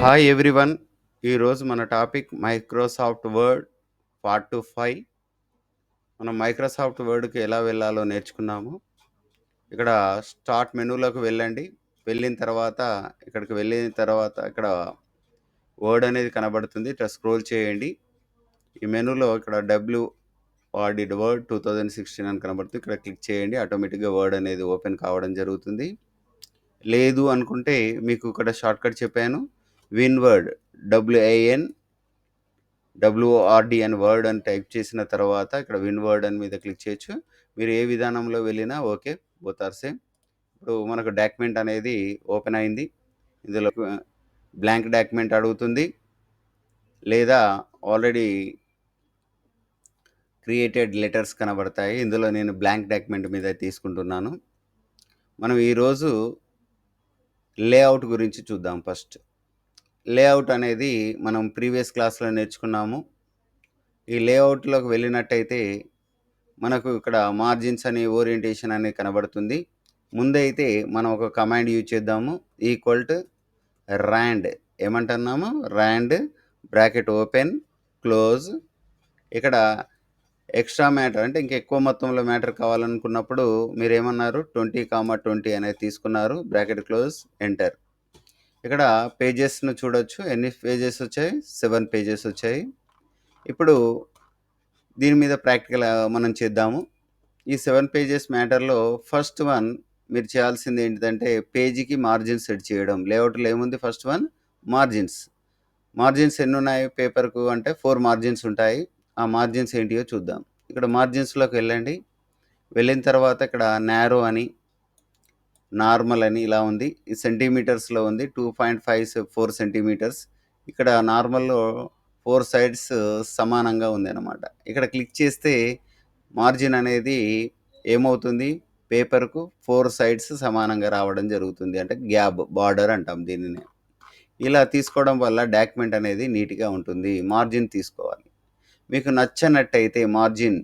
Hi everyone. ఈరోజు మన topic Microsoft word part 5. మనం మైక్రోసాఫ్ట్ వర్డ్కి ఎలా వెళ్ళాలో నేర్చుకున్నాము. ఇక్కడ స్టార్ట్ మెనూలోకి వెళ్ళండి. వెళ్ళిన తర్వాత ఇక్కడ వర్డ్ అనేది కనబడుతుంది. ఇట్లా స్క్రోల్ చేయండి. ఈ మెనూలో ఇక్కడ వాడిడ్ వర్డ్ 2016 అని కనబడుతుంది. ఇక్కడ క్లిక్ చేయండి. ఆటోమేటిక్గా వర్డ్ అనేది ఓపెన్ కావడం జరుగుతుంది. లేదు అనుకుంటే మీకు ఇక్కడ షార్ట్కట్ చెప్పాను. విన్ వర్డ్ WIN అని వర్డ్ అని టైప్ చేసిన తర్వాత ఇక్కడ విన్ వర్డ్ అని మీద క్లిక్ చేయొచ్చు. మీరు ఏ విధానంలో వెళ్ళినా ఓకే, బోత్ ఆర్ సేమ్. ఇప్పుడు మనకు డాక్యుమెంట్ అనేది ఓపెన్ అయింది. ఇందులో బ్లాంక్ డాక్యుమెంట్ అడుగుతుంది, లేదా ఆల్రెడీ క్రియేటెడ్ లెటర్స్ కనబడతాయి. ఇందులో నేను బ్లాంక్ డాక్యుమెంట్ మీద తీసుకుంటున్నాను. మనం ఈరోజు లేఅవుట్ గురించి చూద్దాం. ఫస్ట్ లేఅవుట్ అనేది మనం ప్రీవియస్ క్లాస్లో నేర్చుకున్నాము. ఈ లేఅవుట్లోకి వెళ్ళినట్టయితే మనకు ఇక్కడ మార్జిన్స్ అని, ఓరియంటేషన్ అనేది కనబడుతుంది. ముందైతే మనం ఒక కమాండ్ యూజ్ చేద్దాము. ర్యాండ్ ఏమంటున్నాము? Rand bracket open close. ఇక్కడ ఎక్స్ట్రా మ్యాటర్ అంటే ఇంకెక్కువ మొత్తంలో మ్యాటర్ కావాలనుకున్నప్పుడు మీరు ఏమన్నారు? 20,20 అనేది తీసుకున్నారు. Bracket close, enter. ఇక్కడ పేజెస్ను చూడొచ్చు. ఎన్ని పేజెస్ వచ్చాయి? 7 పేజెస్ వచ్చాయి. ఇప్పుడు దీని మీద ప్రాక్టికల్ మనం చేద్దాము. ఈ 7 పేజెస్ మ్యాటర్లో ఫస్ట్ వన్ మీరు చేయాల్సింది ఏంటిదంటే పేజీకి మార్జిన్స్ సెట్ చేయడం. లేఅవుట్లో ఏముంది? ఫస్ట్ వన్ మార్జిన్స్ ఎన్ని ఉన్నాయి పేపర్కు అంటే 4 మార్జిన్స్ ఉంటాయి. ఆ మార్జిన్స్ ఏంటియో చూద్దాం. ఇక్కడ మార్జిన్స్లోకి వెళ్ళండి. వెళ్ళిన తర్వాత ఇక్కడ నారో అని, నార్మల్ అని ఇలా ఉంది. ఈ సెంటీమీటర్స్లో ఉంది. 2.54 సెంటీమీటర్స్. ఇక్కడ నార్మల్లో 4 సైడ్స్ సమానంగా ఉంది అన్నమాట. ఇక్కడ క్లిక్ చేస్తే మార్జిన్ అనేది ఏమవుతుంది? పేపర్కు 4 సైడ్స్ సమానంగా రావడం జరుగుతుంది. అంటే గ్యాప్, బార్డర్ అంటాం దీనిని. ఇలా తీసుకోవడం వల్ల డాక్యుమెంట్ అనేది నీట్గా ఉంటుంది. మార్జిన్ తీసుకోవాలి. మీకు నచ్చనట్టయితే మార్జిన్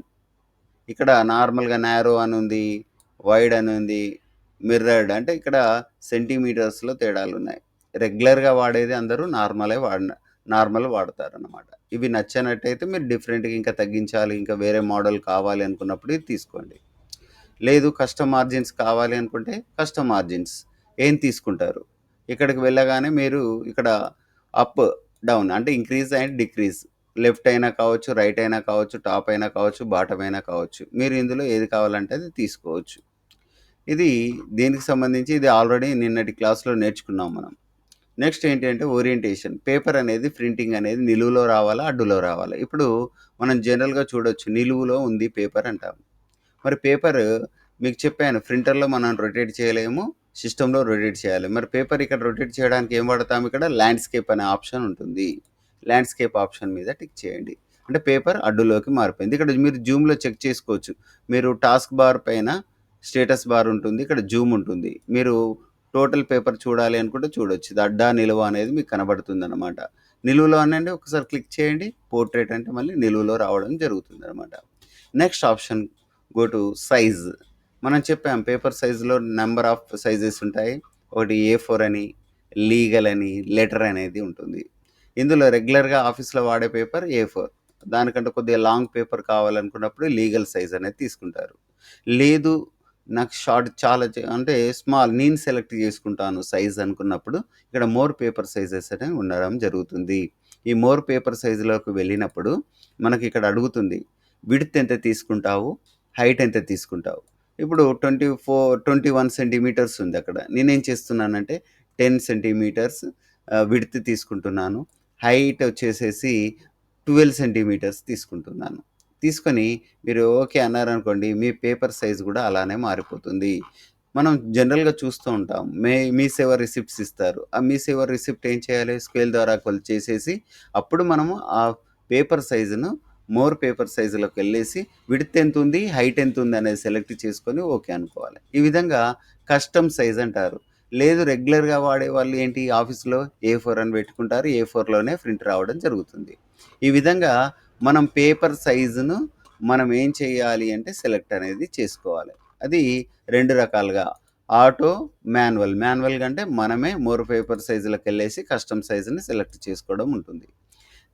ఇక్కడ నార్మల్గా నారో అని ఉంది, వైడ్ అని ఉంది, మిర్రర్డ్ అంటే ఇక్కడ సెంటీమీటర్స్లో తేడాలు ఉన్నాయి. రెగ్యులర్గా వాడేది అందరూ నార్మల్ వాడతారు అన్నమాట. ఇవి నచ్చనట్టయితే మీరు డిఫరెంట్గా ఇంకా తగ్గించాలి, ఇంకా వేరే మోడల్ కావాలి అనుకున్నప్పుడు ఇది తీసుకోండి. లేదు కస్టమ్ మార్జిన్స్ కావాలి అనుకుంటే కస్టమ్ మార్జిన్స్ ఏం తీసుకుంటారు? ఇక్కడికి వెళ్ళగానే మీరు ఇక్కడ అప్ డౌన్ అంటే ఇంక్రీజ్ అండ్ డిక్రీజ్, లెఫ్ట్ అయినా కావచ్చు, రైట్ అయినా కావచ్చు, టాప్ అయినా కావచ్చు, బాటమ్ అయినా కావచ్చు. మీరు ఇందులో ఏది కావాలంటే అది తీసుకోవచ్చు. ఇది దీనికి సంబంధించి ఇది ఆల్రెడీ నిన్నటి క్లాస్లో నేర్చుకున్నాం మనం. నెక్స్ట్ ఏంటంటే ఓరియంటేషన్. పేపర్ అనేది ప్రింటింగ్ అనేది నిలువులో రావాలా, అడ్డులో రావాలా? ఇప్పుడు మనం జనరల్గా చూడొచ్చు, నిలువులో ఉంది పేపర్ అంటాం. మరి పేపర్ మీకు చెప్పాను, ప్రింటర్లో మనం రొటేట్ చేయలేము, సిస్టంలో రొటేట్ చేయాలి. మరి పేపర్ ఇక్కడ రొటేట్ చేయడానికి ఏం వాడతాం? ఇక్కడ ల్యాండ్స్కేప్ అనే ఆప్షన్ ఉంటుంది. ల్యాండ్స్కేప్ ఆప్షన్ మీద టిక్ చేయండి. అంటే పేపర్ అడ్డులోకి మారిపోయింది. ఇక్కడ మీరు జూమ్లో చెక్ చేసుకోవచ్చు. మీరు టాస్క్ బార్ పైన స్టేటస్ బార్ ఉంటుంది, ఇక్కడ జూమ్ ఉంటుంది. మీరు టోటల్ పేపర్ చూడాలి అనుకుంటే చూడొచ్చు. ఇది అడ్డా నిలువ అనేది మీకు కనబడుతుంది అనమాట. నిలువులో అనండి ఒకసారి క్లిక్ చేయండి. పోర్ట్రేట్ అంటే మళ్ళీ నిలువులో రావడం జరుగుతుంది అనమాట. Next option go to size. మనం చెప్పాం పేపర్ సైజులో నెంబర్ ఆఫ్ సైజెస్ ఉంటాయి. ఒకటి A4 అని, లీగల్ అని, లెటర్ అనేది ఉంటుంది. ఇందులో రెగ్యులర్గా ఆఫీస్లో వాడే పేపర్ A4. దానికంటే కొద్దిగా లాంగ్ పేపర్ కావాలనుకున్నప్పుడు లీగల్ సైజ్ అనేది తీసుకుంటారు. లేదు నాకు షార్ట్ చాలా అంటే స్మాల్ నేను సెలెక్ట్ చేసుకుంటాను సైజ్ అనుకున్నప్పుడు ఇక్కడ మోర్ పేపర్ సైజెస్ అనేవి ఉండడం జరుగుతుంది. ఈ మోర్ పేపర్ సైజులోకి వెళ్ళినప్పుడు మనకి ఇక్కడ అడుగుతుంది విడ్త్ ఎంత తీసుకుంటావు, హైట్ ఎంత తీసుకుంటావు. ఇప్పుడు 21 సెంటీమీటర్స్ ఉంది అక్కడ. నేనేం చేస్తున్నానంటే 10 సెంటీమీటర్స్ విడ్త్ తీసుకుంటున్నాను. హైట్ వచ్చేసేసి 12 సెంటీమీటర్స్ తీసుకుంటున్నాను. తీసుకొని మీరు ఓకే అన్నారనుకోండి, మీ పేపర్ సైజ్ కూడా అలానే మారిపోతుంది. మనం జనరల్గా చూస్తూ ఉంటాం, మీ సేవర్ రిసిప్ట్స్ ఇస్తారు. ఆ మీ సేవర్ రిసిప్ట్ ఏం చేయాలి? స్కేల్ ద్వారా కొలిచేసేసి అప్పుడు మనము ఆ పేపర్ సైజును మోర్ పేపర్ సైజులోకి వెళ్ళేసి విడ్త్ ఎంత ఉంది, హైట్ ఎంత ఉంది అనేది సెలెక్ట్ చేసుకొని ఓకే అనుకోవాలి. ఈ విధంగా కస్టమ్ సైజ్ అంటారు. లేదు రెగ్యులర్గా వాడే వాళ్ళు ఏంటి, ఆఫీస్లో A4 అని పెట్టుకుంటారు, A4లోనే ప్రింట్ రావడం జరుగుతుంది. ఈ విధంగా మనం పేపర్ సైజును మనం ఏం చేయాలి అంటే సెలెక్ట్ అనేది చేసుకోవాలి. అది 2 రకాలుగా ఆటో, మాన్యువల్. మాన్యువల్‌గా అంటే మనమే మోర్ పేపర్ సైజ్‌లోకెళ్ళేసి కస్టమ్ సైజ్‌ని సెలెక్ట్ చేసుకోవడం ఉంటుంది.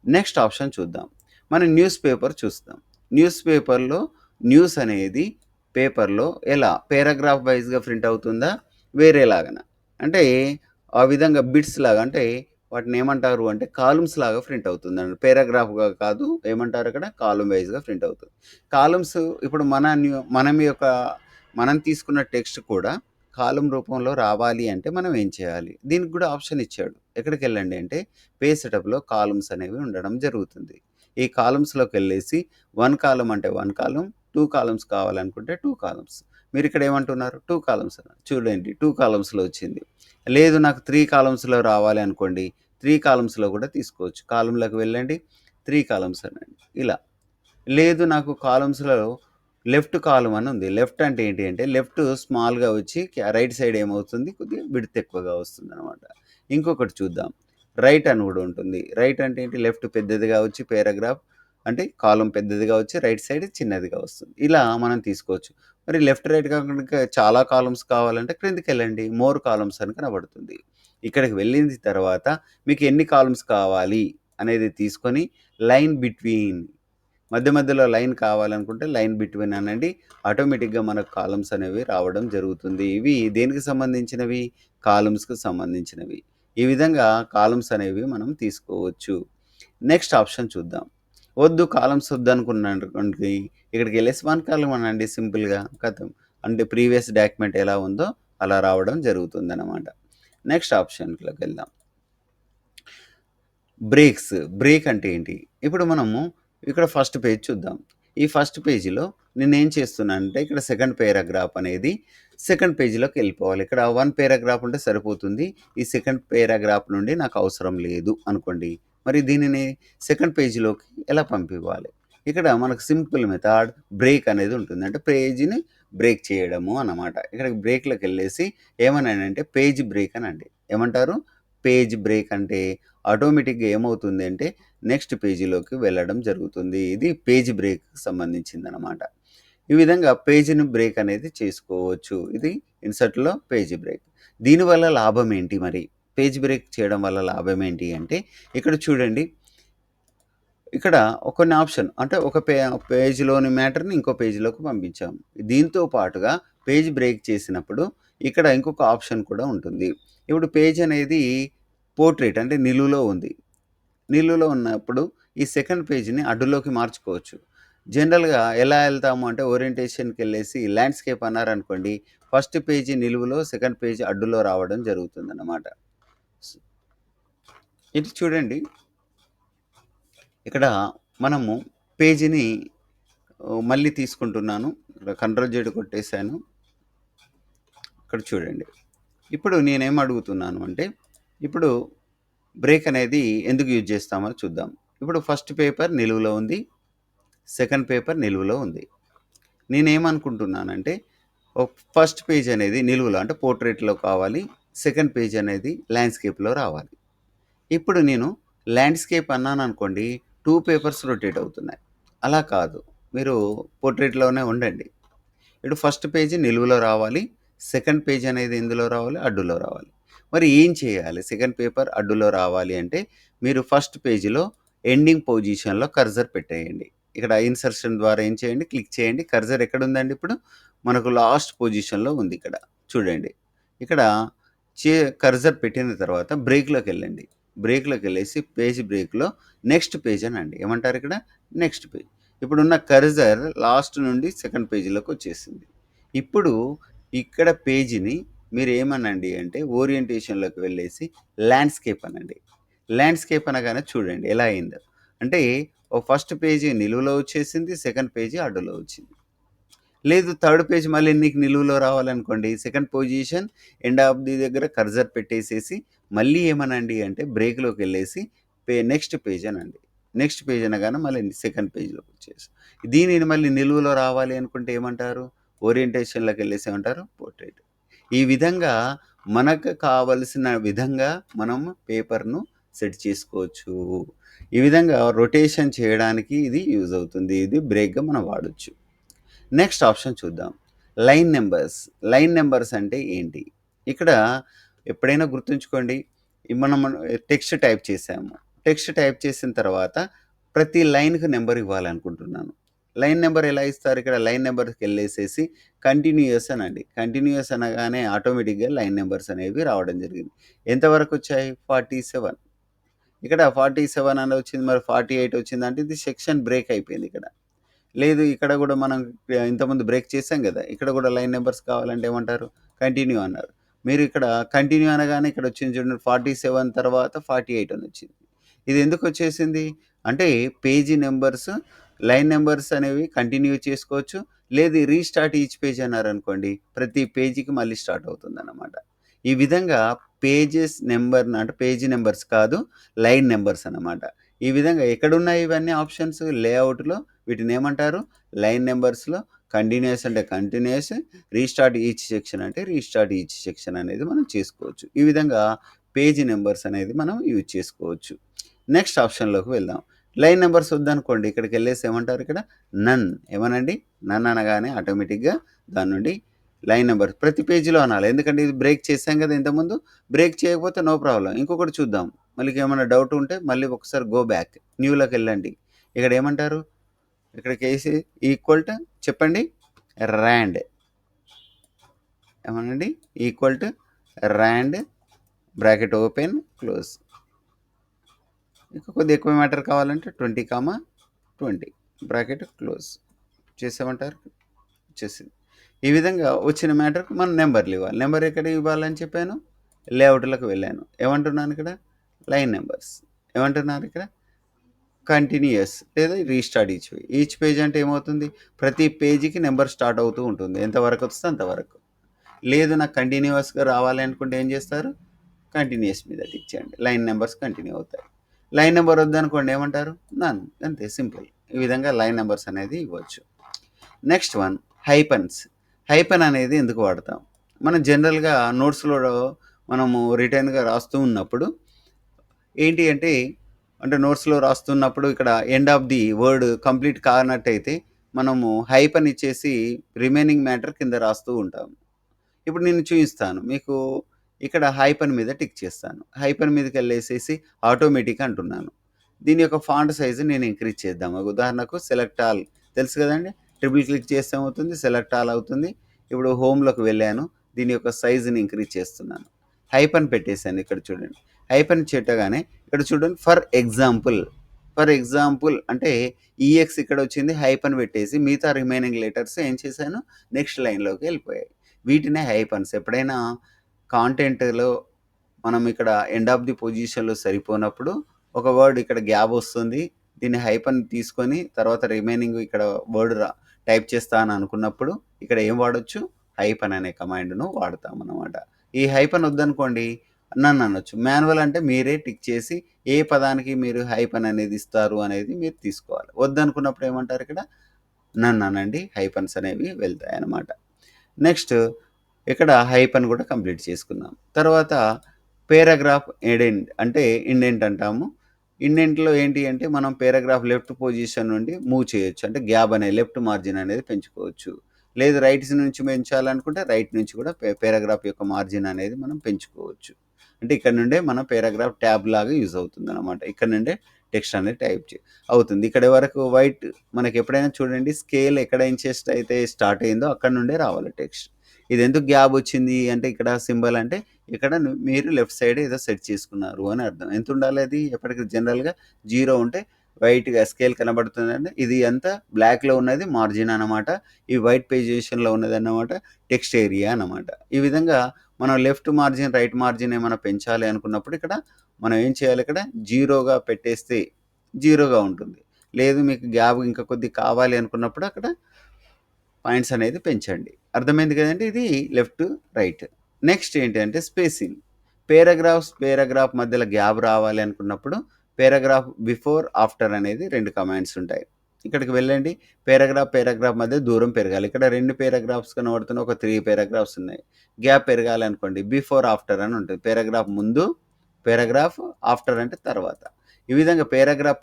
నెక్స్ట్ ఆప్షన్ చూద్దాం. మనం న్యూస్ పేపర్ చూస్తాం. న్యూస్ పేపర్‌లో న్యూస్ అనేది పేపర్‌లో ఎలా పారాగ్రాఫ్ వైస్‌గా ప్రింట్ అవుతుందా? వేరేలాగానా? అంటే ఆ విధంగా బిట్స్ లాగా అంటే వాటినేమంటారు అంటే కాలమ్స్ లాగా ప్రింట్ అవుతుందండి. పారాగ్రాఫ్‌గా కాదు. ఏమంటారు అక్కడ కాలమ్ వైస్‌గా ప్రింట్ అవుతుంది. కాలమ్స్ ఇప్పుడు మనం తీసుకున్న టెక్స్ట్ కూడా కాలమ్ రూపంలో రావాలి అంటే మనం ఏం చేయాలి? దీనికి కూడా ఆప్షన్ ఇచ్చాడు. ఎక్కడికెళ్ళండి అంటే పేజ్ సెటప్‌లో కాలమ్స్ అనేవి ఉండడం జరుగుతుంది. ఈ కాలమ్స్‌లోకెళ్ళేసి 1 కాలమ్ అంటే 1 కాలమ్, 2 కాలమ్స్ కావాలనుకుంటే 2 కాలమ్స్. మీరిక్కడ ఏమంటున్నారు? 2 కాలమ్స్ అన్నారు. చూడండి 2 కాలమ్స్‌లో వచ్చింది. లేదు నాకు 3 కాలమ్స్‌లో రావాలి అనుకోండి. 3 కాలమ్స్‌లో కూడా తీసుకోవచ్చు. కాలమ్‌లోకి వెళ్ళండి. 3 కాలమ్స్ అనండి. ఇలా. లేదు నాకు కాలమ్స్‌లో లెఫ్ట్ కాలమ్ అని ఉంది. లెఫ్ట్ అంటే ఏంటి అంటే లెఫ్ట్ స్మాల్‌గా వచ్చి రైట్ సైడ్ ఏమవుతుంది కొద్దిగా విడ్త్ ఎక్కువగా వస్తుందనమాట. ఇంకొకటి చూద్దాం. రైట్ అని కూడా ఉంటుంది. రైట్ అంటే ఏంటి లెఫ్ట్ పెద్దదిగా వచ్చి పారాగ్రాఫ్ అంటే కాలమ్ పెద్దదిగా వచ్చి రైట్ సైడ్ చిన్నదిగా వస్తుంది. ఇలా మనం తీసుకోవచ్చు. మరి లెఫ్ట్ రైట్ కాకుండా చాలా కాలమ్స్ కావాలంటే క్రిందికెళ్ళండి. మోర్ కాలమ్స్ అని కనబడుతుంది. ఇక్కడికి వెళ్ళిన తర్వాత మీకు ఎన్ని కాలమ్స్ కావాలి అనేది తీసుకొని లైన్ బిట్వీన్ మధ్య మధ్యలో లైన్ కావాలనుకుంటే లైన్ బిట్వీన్ అనండి. ఆటోమేటిక్‌గా మనకు కాలమ్స్ అనేవి రావడం జరుగుతుంది. ఇవి దేనికి సంబంధించినవి? కాలమ్స్‌కి సంబంధించినవి. ఈ విధంగా కాలమ్స్ అనేవి మనం తీసుకోవచ్చు. నెక్స్ట్ ఆప్షన్ చూద్దాం. వద్దు కాలమ్స్ వద్దనుకున్నారనుకోండి, ఇక్కడికెళ్ళేసి 1 కాలమ్ అనండి సింపుల్‌గా. ఖతం. అంటే ప్రీవియస్ డాక్యుమెంట్ ఎలా ఉందో అలా రావడం జరుగుతుందనమాట. నెక్స్ట్ ఆప్షన్‌లోకెళ్దాం. బ్రేక్స్. బ్రేక్ అంటే ఏంటి? ఇప్పుడు మనము ఇక్కడ ఫస్ట్ పేజ్ చూద్దాం. ఈ ఫస్ట్ పేజీలో నేనేం చేస్తున్నానంటే ఇక్కడ సెకండ్ పేరాగ్రాఫ్ అనేది సెకండ్ పేజీలోకెళ్ళిపోవాలి. ఇక్కడ 1 పేరాగ్రాఫ్ ఉంటే సరిపోతుంది. ఈ సెకండ్ పేరాగ్రాఫ్ నుండి నాకు అవసరం లేదు అనుకోండి. మరి దీనిని సెకండ్ పేజీలోకి ఎలా పంపివ్వాలి? ఇక్కడ మనకు సింపుల్ మెథడ్ బ్రేక్ అనేది ఉంటుంది. అంటే పేజీని బ్రేక్ చేయడము అన్నమాట. ఇక్కడ బ్రేక్‌లోకెళ్ళేసి ఏమన్నానంటే పేజ్ బ్రేక్ అనండి. ఏమంటారు? పేజ్ బ్రేక్ అంటే ఆటోమేటిక్‌గా ఏమవుతుంది అంటే నెక్స్ట్ పేజీలోకి వెళ్ళడం జరుగుతుంది. ఇది పేజ్ బ్రేక్‌కి సంబంధించిందనమాట. ఈ విధంగా పేజ్‌ని బ్రేక్ అనేది చేసుకోవచ్చు. ఇది ఇన్సర్ట్‌లో పేజ్ బ్రేక్. దీనివల్ల లాభం ఏంటి మరి? పేజ్ బ్రేక్ చేయడం వల్ల లాభం ఏంటి అంటే ఇక్కడ చూడండి. ఇక్కడ కొన్ని ఆప్షన్ అంటే ఒక పేజ్‌లోని మ్యాటర్‌ని ఇంకో పేజ్‌లోకి పంపించాం. దీంతో పాటుగా పేజ్ బ్రేక్ చేసినప్పుడు ఇక్కడ ఇంకొక ఆప్షన్ కూడా ఉంటుంది. ఇప్పుడు పేజ్ అనేది పోర్ట్రెయిట్ అంటే నిలువులో ఉంది. నిలువులో ఉన్నప్పుడు ఈ సెకండ్ పేజ్‌ని అడ్డులోకి మార్చుకోవచ్చు. జనరల్‌గా ఎలా ఎళ్తాము అంటే ఓరియంటేషన్‌కెళ్ళేసి ల్యాండ్‌స్కేప్ అన్నారనుకోండి. ఫస్ట్ పేజీ నిలువులో, సెకండ్ పేజీ అడ్డులో రావడం జరుగుతుందన్నమాట. ఇది చూడండి. ఇక్కడ మనము పేజీని మళ్ళీ తీసుకుంటున్నాను. ఇక్కడ కంట్రోల్ జెడ్ కొట్టేసాను. ఇక్కడ చూడండి. ఇప్పుడు నేనేం అడుగుతున్నాను అంటే, ఇప్పుడు బ్రేక్ అనేది ఎందుకు యూజ్ చేస్తామో చూద్దాం. ఇప్పుడు ఫస్ట్ పేపర్ నిలువులో ఉంది. సెకండ్ పేపర్ నిలువులో ఉంది. నేనేమనుకుంటున్నానంటే, ఫస్ట్ పేజ్ అనేది నిలువులో అంటే పోర్ట్రెయిట్‌లో కావాలి. సెకండ్ పేజ్ అనేది ల్యాండ్‌స్కేప్‌లో రావాలి. ఇప్పుడు నేను ల్యాండ్‌స్కేప్ అన్నాననుకోండి 2 పేపర్స్ రొటేట్ అవుతున్నాయి. అలా కాదు. మీరు పోర్ట్రెయిట్‌లోనే ఉండండి. ఇప్పుడు ఫస్ట్ పేజీ నిలువులో రావాలి. సెకండ్ పేజ్ అనేది ఎందులో రావాలి? అడ్డులో రావాలి. మరి ఏం చేయాలి? సెకండ్ పేపర్ అడ్డులో రావాలి అంటే మీరు ఫస్ట్ పేజీలో ఎండింగ్ పొజిషన్‌లో కర్సర్ పెట్టేయండి. ఇక్కడ ఇన్సర్షన్ ద్వారా ఏం చేయండి? క్లిక్ చేయండి. కర్సర్ ఎక్కడుందండి ఇప్పుడు? మనకు లాస్ట్ పొజిషన్‌లో ఉంది ఇక్కడ. చూడండి. ఇక్కడ చే కర్సర్ పెట్టిన తర్వాత బ్రేక్‌లోకెళ్ళండి. బ్రేక్‌లోకెళ్ళేసి పేజ్ బ్రేక్‌లో నెక్స్ట్ పేజ్ అనండి. ఏమంటారు ఇక్కడ? Next page. ఇప్పుడున్న కర్సర్ లాస్ట్ నుండి సెకండ్ పేజీలోకి వచ్చేసింది. ఇప్పుడు ఇక్కడ పేజీని మీరేమనండి అంటే ఓరియంటేషన్‌లోకి వెళ్ళేసి ల్యాండ్‌స్కేప్ అనండి. ల్యాండ్‌స్కేప్ అనగానే చూడండి ఎలా అయిందో. అంటే ఫస్ట్ పేజీ నిలువులో వచ్చేసింది. సెకండ్ పేజీ అడ్డులో వచ్చింది. లేదు థర్డ్ పేజ్ మళ్ళీ నీకు నిలువులో రావాలనుకోండి. Second position end of the దగ్గర కర్సర్ పెట్టేసేసి మళ్ళీ ఏమనండి అంటే బ్రేక్‌లోకెళ్ళేసి నెక్స్ట్ పేజ్ అనండి. నెక్స్ట్ పేజ్ అనగానే మళ్ళీ సెకండ్ పేజ్‌లోకి వచ్చేసి దీనిని మళ్ళీ నిలువులో రావాలి అనుకుంటే ఏమంటారు? ఓరియంటేషన్‌లోకెళ్ళేసి ఏమంటారు? పోర్ట్రెయిట్. ఈ విధంగా మనకు కావలసిన విధంగా మనం పేపర్‌ను సెట్ చేసుకోవచ్చు. ఈ విధంగా రొటేషన్ చేయడానికి ఇది యూజ్ అవుతుంది. ఇది బ్రేక్‌గా మనం వాడొచ్చు. నెక్స్ట్ ఆప్షన్ చూద్దాం. Line numbers. లైన్ నెంబర్స్ అంటే ఏంటి? ఇక్కడ ఎప్పుడైనా గుర్తుంచుకోండి. మనం టెక్స్ట్ టైప్ చేసాము. టెక్స్ట్ టైప్ చేసిన తర్వాత ప్రతి లైన్‌కి నంబర్ ఇవ్వాలనుకుంటున్నాను. లైన్ నంబర్ ఎలా ఇస్తారు? ఇక్కడ లైన్ నంబర్‌కెళ్ళేసేసి కంటిన్యూయస్ అనండి. కంటిన్యూయస్ అనగానే ఆటోమేటిక్‌గా లైన్ నంబర్స్ అనేవి రావడం జరిగింది. ఎంతవరకొచ్చాయి? 47. ఇక్కడ 47 అని వచ్చింది. మరి 48 వచ్చిందంటే ఇది సెక్షన్ బ్రేక్ అయిపోయింది ఇక్కడ. లేదు ఇక్కడ గూడా మనం ఇంతకుముందు బ్రేక్ చేసాం గదా! ఇక్కడ గూడా లైన్ నంబర్స్ కావాలంటే ఏమంటారు? కంటిన్యూ అన్నారు. మీరు ఇక్కడ కంటిన్యూ అనగానే ఇక్కడ వచ్చింది చూడండి 47 తర్వాత 48 అనొచ్చింది. ఇది ఎందుకొచ్చేసింది? అంటే పేజీ నంబర్స్, లైన్ నంబర్స్ అనేవి కంటిన్యూ చేసుకోవచ్చు. లేదు రీస్టార్ట్ ఈచ్ పేజ్ అన్నారనుకోండి, ప్రతి పేజీకి మళ్ళీ స్టార్ట్ అవుతుందన్నమాట. ఈ విధంగా పేజెస్ నంబర్‌ని అంటే పేజీ నంబర్స్ కాదు, లైన్ నంబర్స్ అన్నమాట. ఈ విధంగా ఎక్కడున్నాయి ఇవన్నీ ఆప్షన్స్ లేఅవుట్‌లో వీటినేమంటారు? లైన్ నంబర్స్‌లో కంటిన్యూయస్ అంటే కంటిన్యూయస్, రీస్టార్ట్ ఈచ్ సెక్షన్ అంటే రీస్టార్ట్ ఈచ్ సెక్షన్ అనేది మనం చేసుకోవచ్చు. ఈ విధంగా పేజీ నంబర్స్ అనేది మనం యూజ్ చేసుకోవచ్చు. నెక్స్ట్ ఆప్షన్‌లోకి వెళ్దాం. లైన్ నంబర్స్ వద్దనుకోండి ఇక్కడికెళ్ళేసి ఏమంటారు ఇక్కడ? నన్ ఏమనండి? నన్ అనగానే ఆటోమేటిక్‌గా దాని నుండి లైన్ నంబర్ ప్రతి పేజీలో అనాలి. ఎందుకంటే ఇది బ్రేక్ చేసాం కదా ఇంతకుముందు. బ్రేక్ చేయకపోతే నో ప్రాబ్లమ్. ఇంకొకటి చూద్దాం. మళ్ళీకేమన్నా డౌట్ ఉంటే మళ్ళీ ఒకసారి గో బ్యాక్. న్యూలోకెళ్ళండి. ఇక్కడ ఏమంటారు? ఇక్కడికేసి ఈక్వల్ టు చెప్పండి. ర్యాండ్ ఏమనండి? Equal to rand bracket open, close. ఇంకా కొద్దిగా ఎక్కువ మ్యాటర్ కావాలంటే 20, 20 బ్రాకెట్ క్లోజ్ చేసామంటారు. వచ్చేసింది. ఈ విధంగా వచ్చిన మ్యాటర్కి మనం నెంబర్లు ఇవ్వాలి. నెంబర్ ఎక్కడ ఇవ్వాలని చెప్పాను? లేఅవుట్‌లోకి వెళ్ళాను. ఏమంటున్నాను ఇక్కడ? Line numbers. ఏమంటున్నారు ఇక్కడ? కంటిన్యూయస్ లేదా restart each page. Each page అంటే ఏమవుతుంది? ప్రతి పేజీకి నెంబర్ స్టార్ట్ అవుతూ ఉంటుంది. ఎంతవరకు వస్తే అంతవరకు. లేదు నాకు కంటిన్యూయస్‌గా రావాలి అనుకుంటే ఏం చేస్తారు? కంటిన్యూయస్ మీద టిక్ చేయండి. లైన్ నెంబర్స్ కంటిన్యూ అవుతాయి. లైన్ నెంబర్ వద్దనుకోండి ఏమంటారు? నన్. అంతే సింపుల్. ఈ విధంగా లైన్ నెంబర్స్ అనేది ఇవ్వచ్చు. Next one హైపన్స్. హైపన్ అనేది ఎందుకు వాడతాం? మనం జనరల్‌గా నోట్స్‌లో మనము రిటర్న్‌గా రాస్తూ ఉన్నప్పుడు ఏంటి అంటే నోట్స్‌లో రాస్తున్నప్పుడు ఇక్కడ end of the word complete కానట్టయితే మనము హైపన్ ఇచ్చేసి రిమైనింగ్ మ్యాటర్ కింద రాస్తూ ఉంటాము. ఇప్పుడు నేను చూయిస్తాను. మీకు ఇక్కడ హైపన్ మీద టిక్ చేస్తాను. హైపన్ మీదకెళ్ళేసేసి ఆటోమేటిక్ అంటున్నాను. దీని యొక్క ఫాంట్ సైజ్ నేను ఇంక్రీజ్ చేద్దాం. ఉదాహరణకు సెలెక్ట్ ఆల్ తెలుసు కదండీ! ట్రిపుల్ క్లిక్ చేస్తే ఏమవుతుంది? సెలెక్ట్ ఆల్ అవుతుంది. ఇప్పుడు హోమ్‌లోకి వెళ్ళాను. దీని యొక్క సైజ్‌ని ఇంక్రీజ్ చేస్తున్నాను. హైపన్ పెట్టేసాను ఇక్కడ చూడండి. హైపన్ పెట్టగానే ఇక్కడ చూడండి ఫర్ ఎగ్జాంపుల్ అంటే ఈఎక్స్ ఇక్కడ వచ్చింది. హైపన్ పెట్టేసి మిగతా రిమైనింగ్ లెటర్స్ ఏం చేశాను? నెక్స్ట్ లైన్‌లోకి వెళ్ళిపోయాయి. వీటినే హైపన్స్. ఎప్పుడైనా కాంటెంట్‌లో మనం ఇక్కడ ఎండ్ ఆఫ్ ది పొజిషన్‌లో సరిపోనప్పుడు ఒక వర్డ్ ఇక్కడ గ్యాప్ వస్తుంది. దీన్ని హైపన్ తీసుకొని తర్వాత రిమైనింగ్ ఇక్కడ వర్డ్ టైప్ చేస్తా అని అనుకున్నప్పుడు ఇక్కడ ఏం వాడొచ్చు? హైపన్ అనే కమాండ్‌ను వాడతామనమాట. ఈ హైపన్ వద్దనుకోండి నన్ అనొచ్చు. మాన్యువల్ అంటే మీరే టిక్ చేసి ఏ పదానికి మీరు హైపన్ అనేది ఇస్తారు అనేది మీరు తీసుకోవాలి. వద్దనుకున్నప్పుడు ఏమంటారు ఇక్కడ? నన్ అనండి. హైపన్స్ అనేవి వెళ్తాయన్నమాట. నెక్స్ట్ ఇక్కడ హైపన్ కూడా కంప్లీట్ చేసుకున్నాం. తర్వాత పేరాగ్రాఫ్ ఇండెంట్ అంటే ఇండెంట్ అంటాము. ఇండెంట్‌లో ఏంటి అంటే మనం పేరాగ్రాఫ్ లెఫ్ట్ పొజిషన్ నుండి మూవ్ చేయొచ్చు. అంటే గ్యాప్ అనేది లెఫ్ట్ మార్జిన్ అనేది పెంచుకోవచ్చు. లేదు రైట్ నుంచి పెంచాలనుకుంటే రైట్ నుంచి కూడా పేరాగ్రాఫ్ యొక్క మార్జిన్ అనేది మనం పెంచుకోవచ్చు. అంటే ఇక్కడ నుండే మన పేరాగ్రాఫ్ ట్యాబ్ లాగా యూజ్ అవుతుందన్నమాట. ఇక్కడ నుండే టెక్స్ట్ అనేది టైప్ అవుతుంది. ఇక్కడి వరకు వైట్ మనకి ఎప్పుడైనా చూడండి స్కేల్ ఎక్కడ ఇంచెస్ అయితే స్టార్ట్ అయిందో అక్కడ నుండే రావాలి టెక్స్ట్. ఇది ఎందుకు గ్యాప్ వచ్చింది అంటే ఇక్కడ సింబల్ అంటే ఇక్కడ మీరు లెఫ్ట్ సైడ్ ఏదో సెట్ చేసుకున్నారు అని అర్థం. ఎంత ఉండాలి అది? ఎప్పటికి జనరల్‌గా 0 ఉంటే వైట్‌గా స్కేల్ కనబడుతుందండి. ఇది అంతా బ్లాక్‌లో ఉన్నది మార్జిన్ అనమాట. ఈ వైట్ పొజిషన్‌లో ఉన్నదన్నమాట టెక్స్ట్ ఏరియా అనమాట. ఈ విధంగా మనం లెఫ్ట్ మార్జిన్, రైట్ మార్జిన్ ఏమైనా పెంచాలి అనుకున్నప్పుడు ఇక్కడ మనం ఏం చేయాలి ఇక్కడ 0గా పెట్టేస్తే 0గా ఉంటుంది. లేదు మీకు గ్యాప్ ఇంకా కొద్దిగా కావాలి అనుకున్నప్పుడు అక్కడ పాయింట్స్ అనేది పెంచండి. అర్థమైంది కదండీ! ఇది లెఫ్ట్, రైట్. నెక్స్ట్ ఏంటంటే స్పేసింగ్. పేరాగ్రాఫ్ మధ్యలో గ్యాప్ రావాలి అనుకున్నప్పుడు పేరాగ్రాఫ్ బిఫోర్, ఆఫ్టర్ అనేది 2 కమాండ్స్ ఉంటాయి. ఇక్కడికి వెళ్ళండి. పేరాగ్రాఫ్ మధ్య దూరం పెరగాలి. ఇక్కడ 2 పేరాగ్రాఫ్స్ కనబడుతున్నాయి. ఒక 3 పేరాగ్రాఫ్స్ ఉన్నాయి. గ్యాప్ పెరగాలి అనుకోండి బిఫోర్, ఆఫ్టర్ అని ఉంటుంది. పేరాగ్రాఫ్ ముందు, పేరాగ్రాఫ్ ఆఫ్టర్ అంటే తర్వాత. ఈ విధంగా పేరాగ్రాఫ్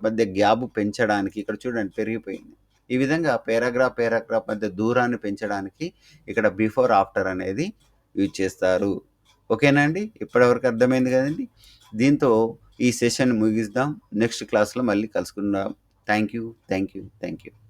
మధ్య గ్యాప్ పెంచడానికి ఇక్కడ చూడండి పెరిగిపోయింది. ఈ విధంగా పారాగ్రాఫ్ మధ్య దూరాన్ని పెంచడానికి ఇక్కడ బిఫోర్, ఆఫ్టర్ అనేది యూజ్ చేస్తారు. ఓకేనా అండి? ఇప్పటివరకు అర్థమైంది కదండీ! దీంతో ఈ సెషన్ ముగిద్దాం. నెక్స్ట్ క్లాస్‌లో మళ్ళీ కలుసుకుందాం. Thank you.